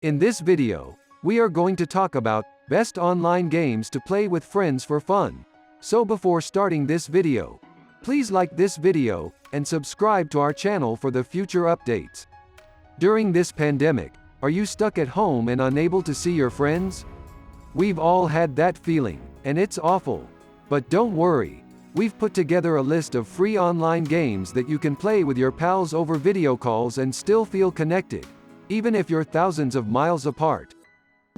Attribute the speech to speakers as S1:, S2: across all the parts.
S1: In this video, we are going to talk about best online games to play with friends for fun. So before starting this video, please like this video and subscribe to our channel for the future updates. During this pandemic, are you stuck at home and unable to see your friends? We've all had that feeling, and it's awful. But don't worry, we've put together a list of free online games that you can play with your pals over video calls and still feel connected, even if you're thousands of miles apart.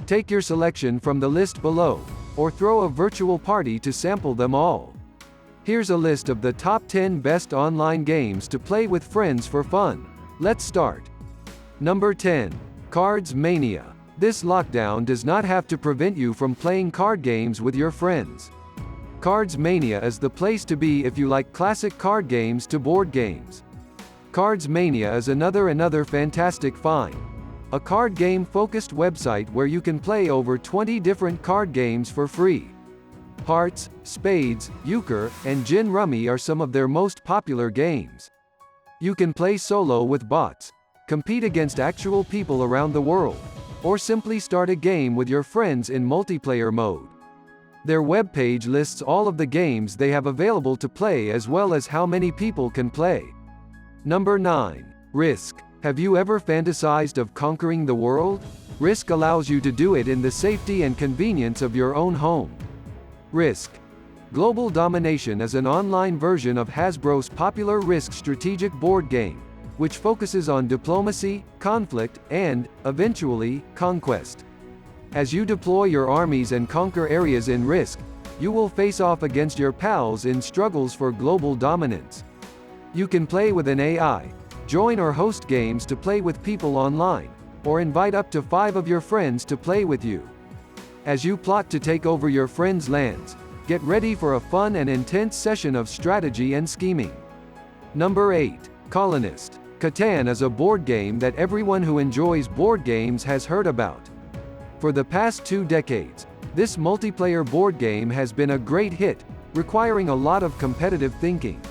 S1: Take your selection from the list below, or throw a virtual party to sample them all. Here's a list of the top 10 best online games to play with friends for fun. Let's start. Number 10. Cards Mania. This lockdown does not have to prevent you from playing card games with your friends. Cards Mania is the place to be if you like classic card games to board games. Cards Mania is another fantastic find. A card game-focused website where you can play over 20 different card games for free. Hearts, Spades, Euchre, and Gin Rummy are some of their most popular games. You can play solo with bots, compete against actual people around the world, or simply start a game with your friends in multiplayer mode. Their webpage lists all of the games they have available to play as well as how many people can play. Number 9. Risk. Have you ever fantasized of conquering the world? Risk allows you to do it in the safety and convenience of your own home. Risk. Global Domination is an online version of Hasbro's popular Risk strategic board game, which focuses on diplomacy, conflict, and, eventually, conquest. As you deploy your armies and conquer areas in Risk, you will face off against your pals in struggles for global dominance. You can play with an AI, join or host games to play with people online, or invite up to 5 of your friends to play with you. As you plot to take over your friends' lands, get ready for a fun and intense session of strategy and scheming. Number 8. Colonist. Catan is a board game that everyone who enjoys board games has heard about. For the past 2 decades, this multiplayer board game has been a great hit, requiring a lot of competitive thinking.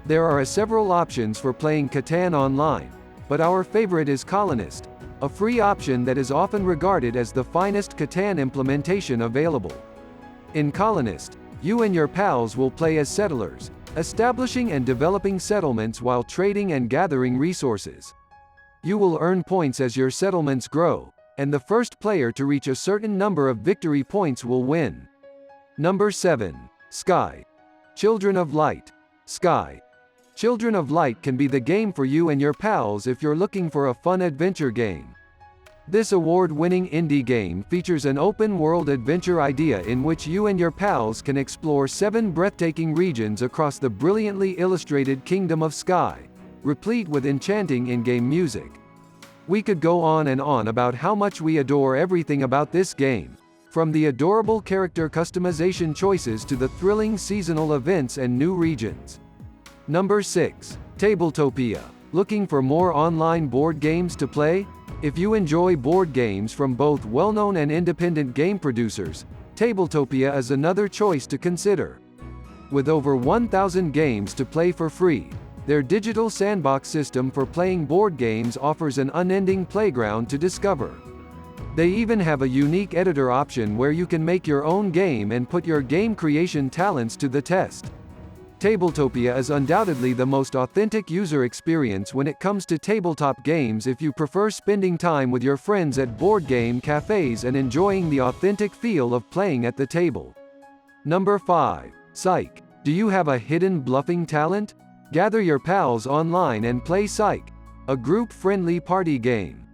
S1: There are several options for playing Catan online, but our favorite is Colonist, a free option that is often regarded as the finest Catan implementation available. In Colonist, you and your pals will play as settlers, establishing and developing settlements while trading and gathering resources. You will earn points as your settlements grow, and the first player to reach a certain number of victory points will win. Number 7. Sky. Children of Light. Sky. Children of Light can be the game for you and your pals if you're looking for a fun adventure game. This award-winning indie game features an open-world adventure idea in which you and your pals can explore 7 breathtaking regions across the brilliantly illustrated Kingdom of Sky, replete with enchanting in-game music. We could go on and on about how much we adore everything about this game, from the adorable character customization choices to the thrilling seasonal events and new regions. Number 6. Tabletopia. Looking for more online board games to play? If you enjoy board games from both well-known and independent game producers, Tabletopia is another choice to consider. With over 1,000 games to play for free, their digital sandbox system for playing board games offers an unending playground to discover. They even have a unique editor option where you can make your own game and put your game creation talents to the test. Tabletopia is undoubtedly the most authentic user experience when it comes to tabletop games if you prefer spending time with your friends at board game cafes and enjoying the authentic feel of playing at the table. Number 5. Psych. Do you have a hidden bluffing talent? Gather your pals online and play Psych, a group-friendly party game.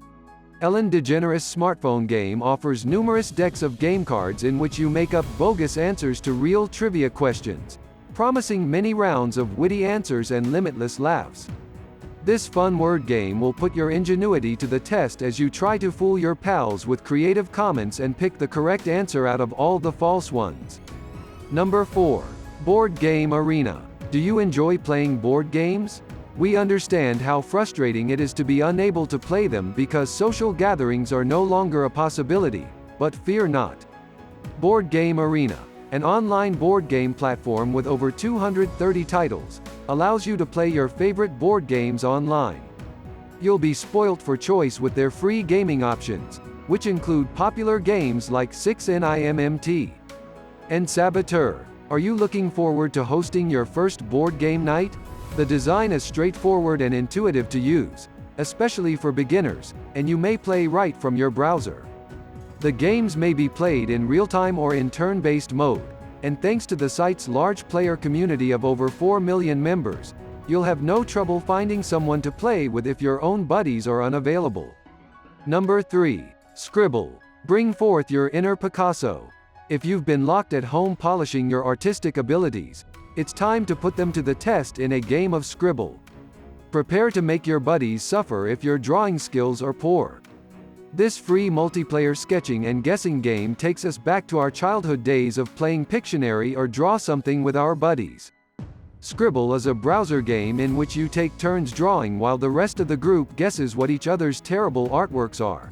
S1: Ellen DeGeneres' smartphone game offers numerous decks of game cards in which you make up bogus answers to real trivia questions, promising many rounds of witty answers and limitless laughs. This fun word game will put your ingenuity to the test as you try to fool your pals with creative comments and pick the correct answer out of all the false ones. Number 4. Board Game Arena. Do you enjoy playing board games? We understand how frustrating it is to be unable to play them because social gatherings are no longer a possibility, but fear not. Board Game Arena, an online board game platform with over 230 titles, allows you to play your favorite board games online. You'll be spoilt for choice with their free gaming options, which include popular games like 6NIMMT and Saboteur. Are you looking forward to hosting your first board game night? The design is straightforward and intuitive to use, especially for beginners, and you may play right from your browser. The games may be played in real-time or in turn-based mode, and thanks to the site's large player community of over 4 million members, you'll have no trouble finding someone to play with if your own buddies are unavailable. Number 3. Scribble. Bring forth your inner Picasso. If you've been locked at home polishing your artistic abilities, it's time to put them to the test in a game of Scribble. Prepare to make your buddies suffer if your drawing skills are poor. This free multiplayer sketching and guessing game takes us back to our childhood days of playing Pictionary or Draw Something with our buddies. Scribble is a browser game in which you take turns drawing while the rest of the group guesses what each other's terrible artworks are.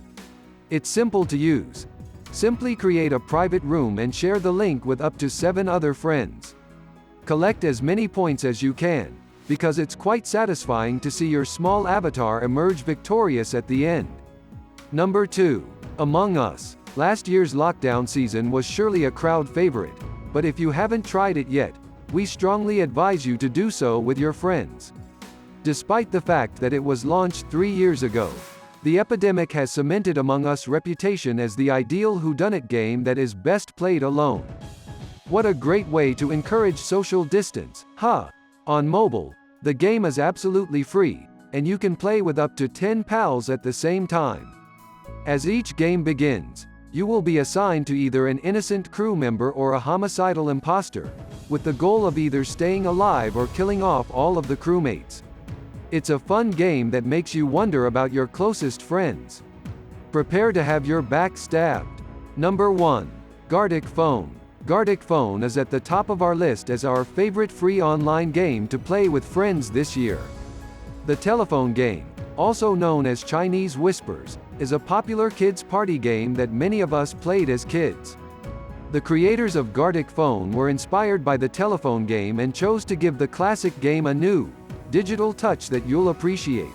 S1: It's simple to use. Simply create a private room and share the link with up to 7 other friends. Collect as many points as you can, because it's quite satisfying to see your small avatar emerge victorious at the end. Number 2. Among Us. Last year's lockdown season was surely a crowd favorite, but if you haven't tried it yet, we strongly advise you to do so with your friends. Despite the fact that it was launched 3 years ago, the epidemic has cemented Among Us' reputation as the ideal whodunit game that is best played alone. What a great way to encourage social distance, huh? On mobile, the game is absolutely free, and you can play with up to 10 pals at the same time. As each game begins, you will be assigned to either an innocent crew member or a homicidal imposter, with the goal of either staying alive or killing off all of the crewmates. It's a fun game that makes you wonder about your closest friends. Prepare to have your back stabbed. Number 1. Guardic Phone. Guardic Phone is at the top of our list as our favorite free online game to play with friends this year. The telephone game, also known as Chinese Whispers, is a popular kids' party game that many of us played as kids. The creators of Guardic Phone were inspired by the telephone game and chose to give the classic game a new, digital touch that you'll appreciate.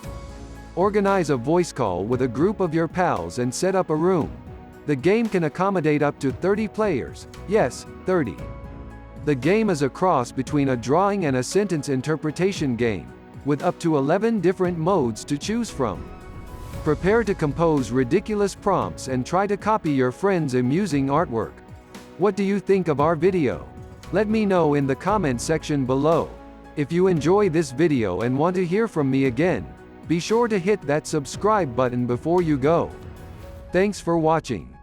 S1: Organize a voice call with a group of your pals and set up a room. The game can accommodate up to 30 players, yes, 30. The game is a cross between a drawing and a sentence interpretation game, with up to 11 different modes to choose from. Prepare to compose ridiculous prompts and try to copy your friends' amusing artwork. What do you think of our video? Let me know in the comment section below. If you enjoy this video and want to hear from me again, be sure to hit that subscribe button before you go. Thanks for watching.